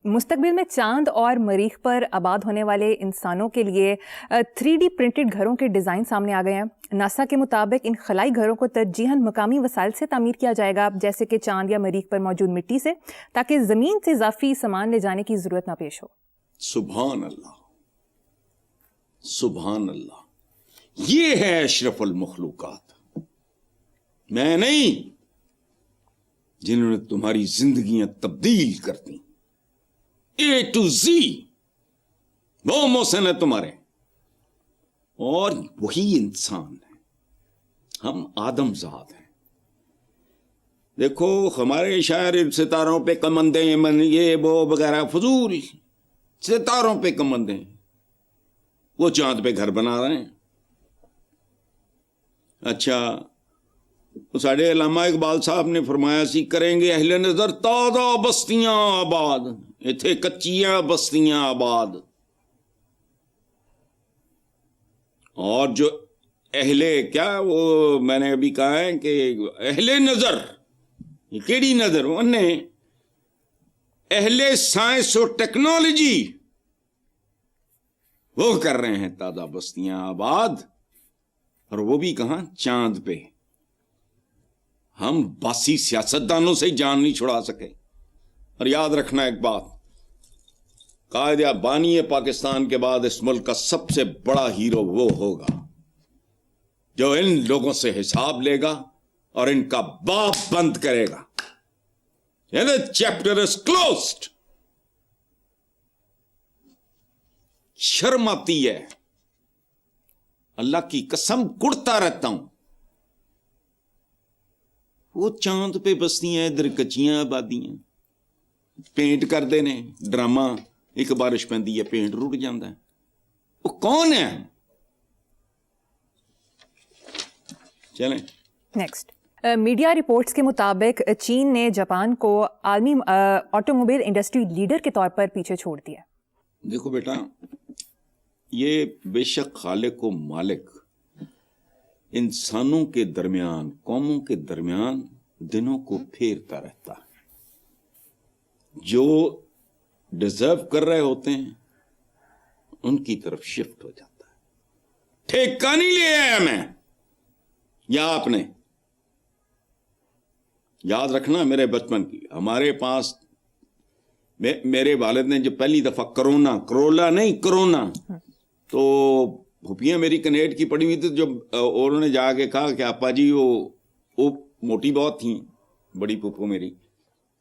مستقبل میں چاند اور مریخ پر آباد ہونے والے انسانوں کے لیے 3D پرنٹڈ گھروں کے ڈیزائن سامنے آ گئے ہیں۔ ناسا کے مطابق ان خلائی گھروں کو ترجیحاً مقامی وسائل سے تعمیر کیا جائے گا، جیسے کہ چاند یا مریخ پر موجود مٹی سے، تاکہ زمین سے اضافی سامان لے جانے کی ضرورت نہ پیش ہو۔ سبحان اللہ، سبحان اللہ، یہ ہے اشرف المخلوقات، میں نہیں، جنہوں نے تمہاری زندگیاں تبدیل کر دی اے ٹو زی، وہ محسن ہے تمہارے، اور وہی انسان ہے، ہم آدم ذات ہیں۔ دیکھو ہمارے شاعر ستاروں پہ کمندیں یہ وہ وغیرہ فضول، ستاروں پہ کمندیں، وہ چاند پہ گھر بنا رہے ہیں۔ اچھا، ساڑھے علامہ اقبال صاحب نے فرمایا سی کریں گے اہل نظر تازہ بستیاں آباد، اتھے کچیاں بستیاں آباد، اور جو اہل کیا، وہ میں نے ابھی کہا ہے کہ اہل نظر، یہ کیڑی نظر، انہیں اہل سائنس اور ٹیکنالوجی، وہ کر رہے ہیں تازہ بستیاں آباد، اور وہ بھی کہاں؟ چاند پہ۔ ہم باسی سیاستدانوں سے جان نہیں چھڑا سکے۔ اور یاد رکھنا ایک بات، قائد بانی پاکستان کے بعد اس ملک کا سب سے بڑا ہیرو وہ ہوگا جو ان لوگوں سے حساب لے گا اور ان کا باپ بند کرے گا۔ Chapter is closed. شرم آتی ہے، اللہ کی قسم گڑتا رہتا ہوں۔ وہ چاند پہ بستیاں، ادھر کچیاں آبادیاں، پینٹ کر دینے، ڈرامہ، ایک بارش پہندی ہے پینٹ رڑ جاندہ ہے۔ وہ کون ہے؟ چلیں نیکسٹ، میڈیا رپورٹس کے مطابق چین نے جاپان کو عالمی آٹو موبائل انڈسٹری لیڈر کے طور پر پیچھے چھوڑ دیا۔ دیکھو بیٹا، یہ بے شک خالق و مالک انسانوں کے درمیان، قوموں کے درمیان دنوں کو پھیرتا رہتا ہے۔ جو ڈیزرو کر رہے ہوتے ہیں ان کی طرف شفٹ ہو جاتا ہے۔ ٹھیکہ نہیں لے آیا میں یا آپ نے، یاد رکھنا میرے بچپن کی، ہمارے پاس میرے والد نے جب پہلی دفعہ کرونا تو پھوپھیاں میری کنیٹ کی پڑی ہوئی تھی، جب انہوں نے جا کے کہا کہ آپا جی وہ موٹی بہت تھیں، بڑی پھوپھو میری،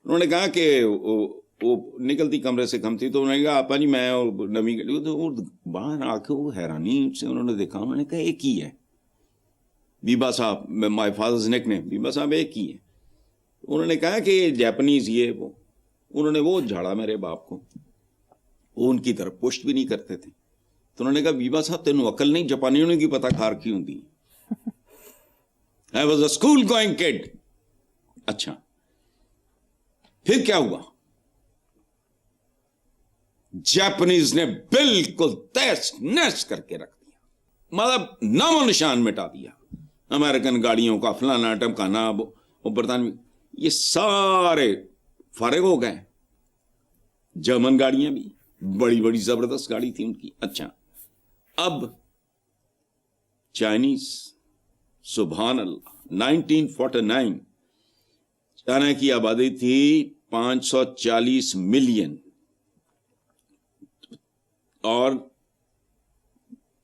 انہوں نے کہا کہ وہ نکلتی کمرے سے کم تھی، تو انہوں نے کہا آپا جی میں نمی گلی، تو باہر آ کے وہ حیرانی سے انہوں نے دیکھا، انہوں نے کہا ایک ہی ہے بیبا صاحب، مائی فادرز نیک نیم، بیبا صاحب ایک ہی ہے۔ انہوں نے کہا کہ جیپنیز یہ وہ، انہوں نے وہ جھاڑا میرے باپ کو، وہ ان کی طرف پشت بھی نہیں کرتے تھے، تو انہوں نے کہا بیبا صاحب تینوں عقل نہیں، جاپانیوں نے کی پتا کھار کی ہوں دی۔ I was a school going kid۔ اچھا پھر کیا ہوا؟ جاپنیز نے بالکل تیس نیس کر کے رکھ دیا، مطلب نام و نشان مٹا دیا، امریکن گاڑیوں کا فلانا ٹمکانا، برطانوی، یہ سارے فارغ ہو گئے۔ جرمن گاڑیاں بھی بڑی بڑی زبردست گاڑی تھی ان کی۔ اچھا اب چائنیز، سبحان اللہ، 1949 چائنا کی آبادی تھی 540 ملین اور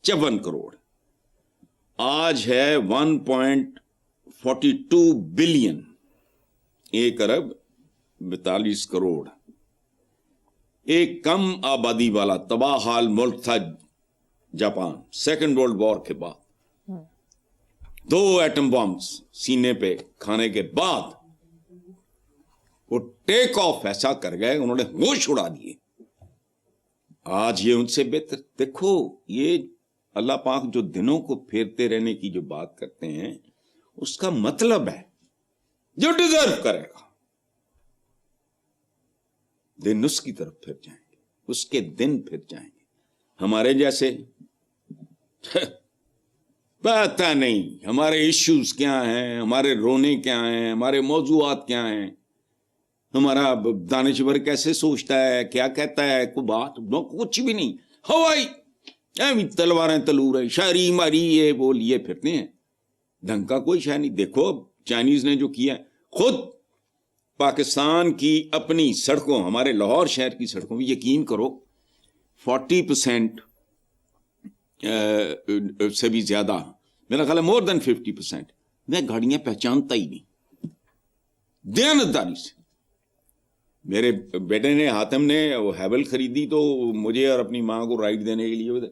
54 کروڑ، آج ہے 1.42 بلین، 1 ارب 42 کروڑ۔ ایک کم آبادی والا تباہ حال ملک تھا جاپان، سیکنڈ ورلڈ وار کے بعد، 2 ایٹم بامز سینے پہ کھانے کے بعد وہ ٹیک آف ایسا کر گئے، انہوں نے ہوش اڑا دیے۔ آج یہ ان سے بہتر۔ دیکھو یہ اللہ پاک جو دنوں کو پھیرتے رہنے کی جو بات کرتے ہیں، اس کا مطلب ہے جو ڈیزرو کرے گا دن اس کی طرف پھر جائیں گے، اس کے دن پھر جائیں گے۔ ہمارے جیسے پتہ نہیں ہمارے ایشوز کیا ہیں، ہمارے رونے کیا ہیں، ہمارے موضوعات کیا ہیں، ہمارا دانشور کیسے سوچتا ہے, کیا کہتا ہے, کوئی بات کچھ بھی نہیں. ہوائی تلواریں تلور ہیں, شاعری ماری یہ وہ لیے پھرتے ہیں, ڈھنگ کا کوئی شے نہیں. دیکھو چائنیز نے جو کیا, خود پاکستان کی اپنی سڑکوں, ہمارے لاہور شہر کی سڑکوں میں یقین کرو 40% سے بھی زیادہ, میرا خیال ہے مور دین 50%, میں گاڑیاں پہچانتا ہی نہیں دیانتداری سے. میرے بیٹے نے, حاتم نے وہ ہیول خریدی تو مجھے اور اپنی ماں کو رائڈ دینے کے لیے,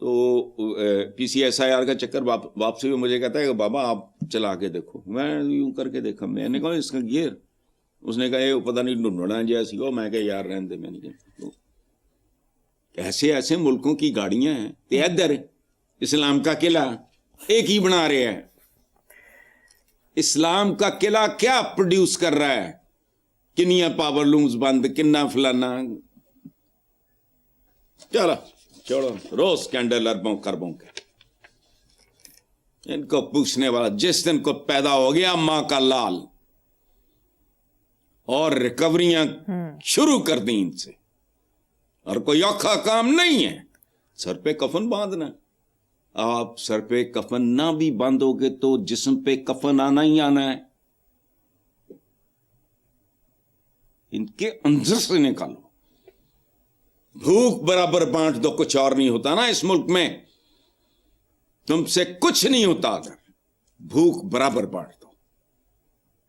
تو PCSIR کا چکر واپسی میں مجھے کہتا ہے کہ بابا آپ چلا کے دیکھو. میں یوں کر کے دیکھا, میں نے کہا اس کا گیئر, اس نے کہا یہ پتہ نہیں ڈھونڈنا جیسی ہو. میں کہ یار رہنے دے, میں نہیں کہا. ایسے ایسے ملکوں کی گاڑیاں ہیں, ادھر اسلام کا قلعہ ایک ہی بنا رہے ہیں. اسلام کا قلعہ کیا پروڈیوس کر رہا ہے, کنیا پاور لومز بند, کنا فلانا. چلو چھوڑو, روز کینڈل اربوں کربوں کے. ان کو پوچھنے والا جس دن کو پیدا ہو گیا ماں کا لال, اور ریکوریاں شروع کر دیں ان سے, اور کوئی اوکھا کام نہیں ہے. سر پہ کفن باندھنا, آپ سر پہ کفن نہ بھی باندھو گے تو جسم پہ کفن آنا ہی آنا ہے. ان کے اندر سے نکالو. بھوک برابر بانٹ دو, کچھ اور نہیں ہوتا نا اس ملک میں. تم سے کچھ نہیں ہوتا اگر بھوک برابر بانٹ دو.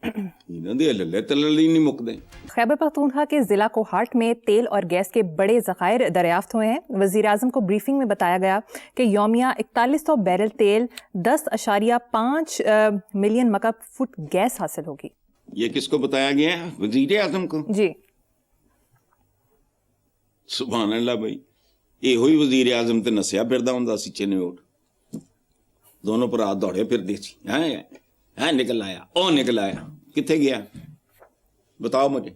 نہیں مک دیں. خیبر پختونخوا کے ضلع کوہاٹ میں تیل اور گیس کے بڑے ذخائر دریافت ہوئے ہیں. وزیر اعظم کو بریفنگ میں بتایا گیا کہ یومیہ 4100 بیرل تیل, 10.5 ملین مکعب فٹ گیس حاصل ہوگی. یہ کس کو بتایا گیا ہے؟ وزیر اعظم کو. جی سبحان اللہ بھائی, یہ ہوئی وزیر اعظم تے نسیا پھردا ہوندا سی چنے اوٹ, دونوں پر ہاتھ دوڑے پھردے سی. ہاں نکل آیا, او نکل آیا, کتنے گیا بتاؤ مجھے.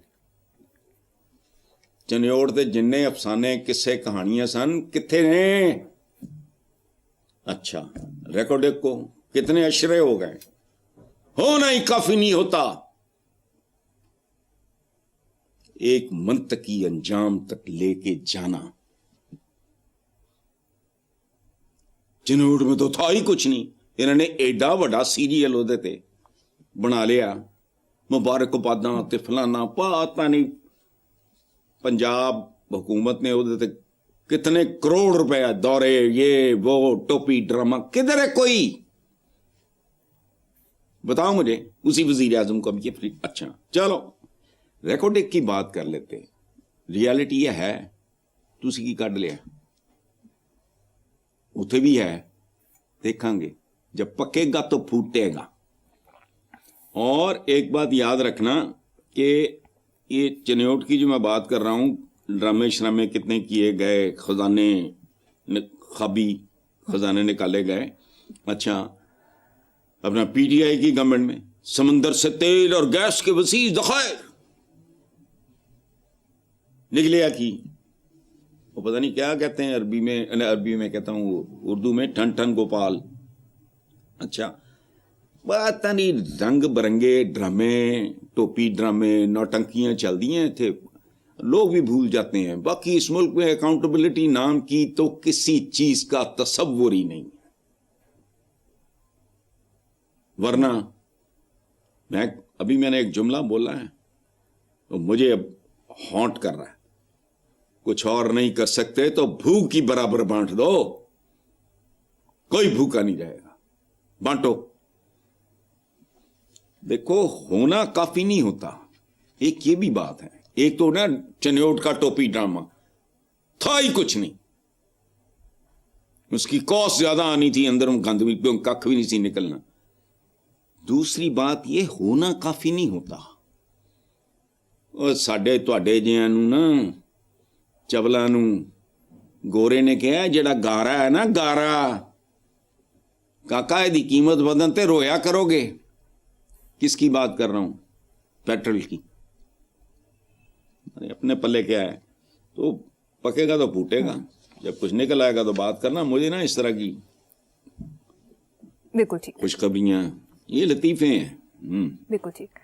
چنیوڑ تے جننے افسانے قصے کہانیاں سن کتنے نے؟ اچھا ریکارڈ کو کتنے اشرے ہو گئے, ہونا ہی کافی نہیں ہوتا. ایک منطقی انجام تک لے کے جانا. چنوڑ میں تو تھا ہی کچھ نہیں, انہوں نے ایڈا بڑا سیریل وہ تے بنا لیا, مبارکباداں تے فلانا, پتہ نہیں پنجاب حکومت نے وہ تے کتنے کروڑ روپے دورے, یہ وہ ٹوپی ڈرامہ. کدھر ہے کوئی بتاؤ مجھے. اسی وزیر اعظم کو بھی یہ. اچھا چلو ریکارڈ کی بات کر لیتے. ریالٹی یہ ہے تسی کی کڈ لیا, اتنے بھی ہے, دیکھیں گے جب پکے گا تو پھوٹے گا. اور ایک بات یاد رکھنا کہ یہ چنیوٹ کی جو میں بات کر رہا ہوں, ڈرامے شرامے کتنے کیے گئے, خزانے خبی خزانے نکالے گئے. اچھا اپنا PTI کی گورنمنٹ میں سمندر سے تیل اور گیس کے وسیع ذخائر نکلیا کی, وہ پتہ نہیں کیا کہتے ہیں عربی میں کہتا ہوں, اردو میں ٹھن ٹھن گوپال. اچھا پتہ نہیں رنگ برنگے ڈرامے, ٹوپی ڈرامے, نوٹنکیاں چل دی ہیں تھے, لوگ بھی بھول جاتے ہیں. باقی اس ملک میں اکاؤنٹیبلٹی نام کی تو کسی چیز کا تصور ہی نہیں. ورنہ میں نے ایک جملہ بولا ہے تو مجھے اب ہانٹ کر رہا ہے, کچھ اور نہیں کر سکتے تو بھوک کی برابر بانٹ دو, کوئی بھوکا نہیں رہے گا, بانٹو. دیکھو ہونا کافی نہیں ہوتا, ایک یہ بھی بات ہے. ایک تو نا چنیوٹ کا ٹوپی ڈرامہ تھا ہی کچھ نہیں, اس کی کاسٹ زیادہ آنی تھی, اندر گند بھی کھ بھی نہیں سی نکلنا. دوسری بات یہ ہونا کافی نہیں ہوتا. اور ساڈے تواڈے جیاں نوں نا چبلاں نوں گورے نے کہا جڑا گارا ہے نا گارا, کاکا دی قیمت بدن تے رویا کرو گے. کس کی بات کر رہا ہوں؟ پیٹرول کی. اپنے پلے کیا ہے, تو پکے گا تو پھوٹے گا, جب کچھ نکل آئے گا تو بات کرنا. مجھے نا اس طرح کی بالکل ٹھیک خوشخبریاں یہ لطیفے ہیں. بالکل ٹھیک.